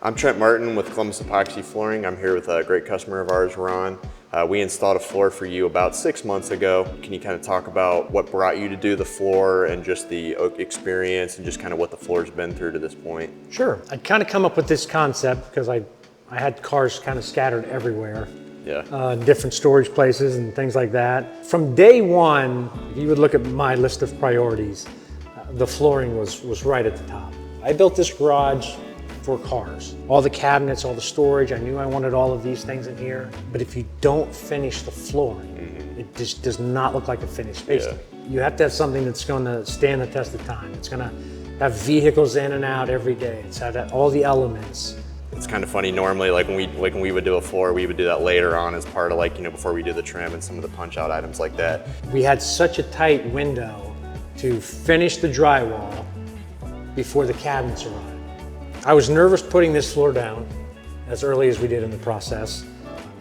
I'm Trent Martin with Columbus Epoxy Flooring. I'm here with a great customer of ours, Ron. We installed a floor for you about 6 months ago. Can you kind of talk about what brought you to do the floor and just the experience and just kind of what the floor's been through to this point? Sure. I'd kind of come up with this concept because I had cars kind of scattered everywhere. Yeah. Different storage places and things like that. From day one, if you would look at my list of priorities, the flooring was right at the top. I built this garage for cars. All the cabinets, all the storage, I knew I wanted all of these things in here. But if you don't finish the flooring, it just does not look like a finished space. Yeah. You have to have something that's going to stand the test of time. It's going to have vehicles in and out every day. It's had all the elements. It's kind of funny, normally like when we would do a floor, we would do that later on as part of before we do the trim and some of the punch out items like that. We had such a tight window to finish the drywall before the cabinets arrived. I was nervous putting this floor down as early as we did in the process.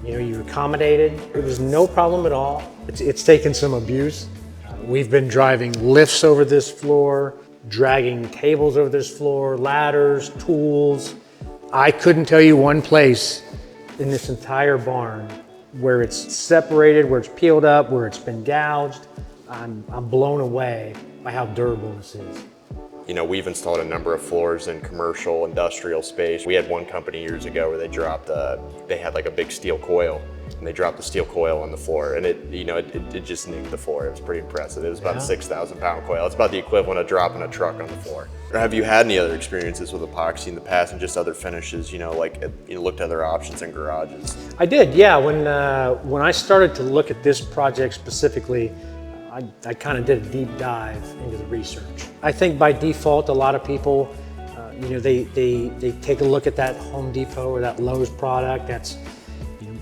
You accommodated. It was no problem at all. It's taken some abuse. We've been driving lifts over this floor, dragging tables over this floor, ladders, tools. I couldn't tell you one place in this entire barn where it's separated, where it's peeled up, where it's been gouged. I'm blown away by how durable this is. We've installed a number of floors in commercial, industrial space. We had one company years ago where they had like a big steel coil, and they dropped the steel coil on the floor, and it just nicked the floor. It was pretty impressive. It was about a 6,000 pound coil. It's about the equivalent of dropping a truck on the floor. Or have you had any other experiences with epoxy in the past and just other finishes, looked at other options in garages? I did, yeah. When I started to look at this project specifically, I kind of did a deep dive into the research. I think by default, a lot of people, they take a look at that Home Depot or that Lowe's product that's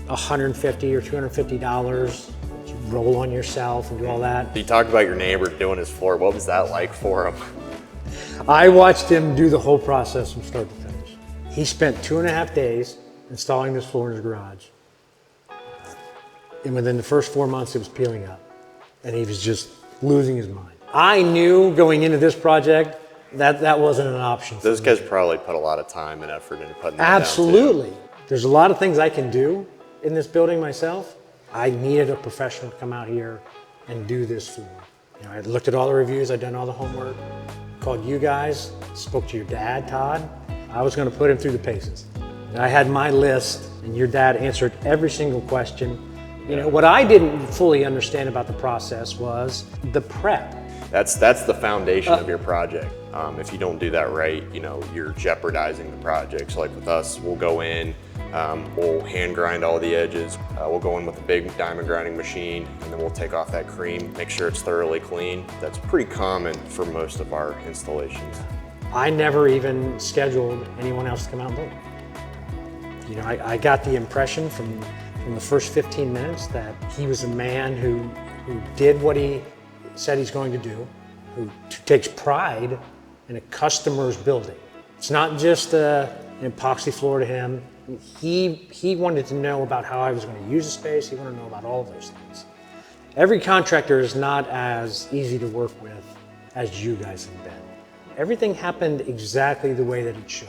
$150 or $250. You roll on yourself and do all that. You talked about your neighbor doing his floor. What was that like for him? I watched him do the whole process from start to finish. He spent 2.5 days installing this floor in his garage. And within the first 4 months, it was peeling up. And he was just losing his mind. I knew going into this project that wasn't an option. Those guys probably put a lot of time and effort into putting that Absolutely. There's a lot of things I can do in this building myself. I needed a professional to come out here and do this floor. I looked at all the reviews, I'd done all the homework, called you guys, spoke to your dad, Todd. I was going to put him through the paces. I had my list, and your dad answered every single question. What I didn't fully understand about the process was the prep. That's the foundation of your project. If you don't do that right, you're jeopardizing the project. So like with us, we'll go in, we'll hand grind all the edges. We'll go in with a big diamond grinding machine, and then we'll take off that cream, make sure it's thoroughly clean. That's pretty common for most of our installations. I never even scheduled anyone else to come out and look. I got the impression from the first 15 minutes that he was a man who did what he said he's going to do, who takes pride in a customer's building. It's not just an epoxy floor to him. He wanted to know about how I was going to use the space. He wanted to know about all of those things. Every contractor is not as easy to work with as you guys have been. Everything happened exactly the way that it should.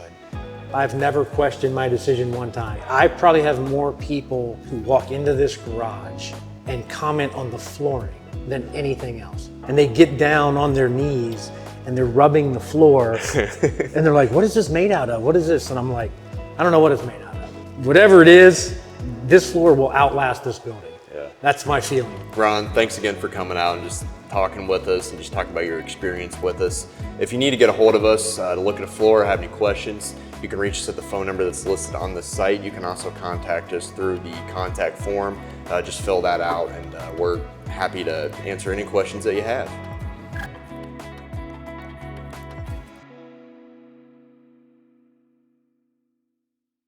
I've never questioned my decision one time. I probably have more people who walk into this garage and comment on the flooring than anything else. And they get down on their knees and they're rubbing the floor and they're like, what is this made out of? What is this? And I'm like, I don't know what it's made out of. Whatever it is, this floor will outlast this building. Yeah. That's my feeling. Ron, thanks again for coming out and just talking with us and just talking about your experience with us. If you need to get a hold of us to look at a floor or have any questions, you can reach us at the phone number that's listed on the site. You can also contact us through the contact form. Just fill that out, and we're happy to answer any questions that you have.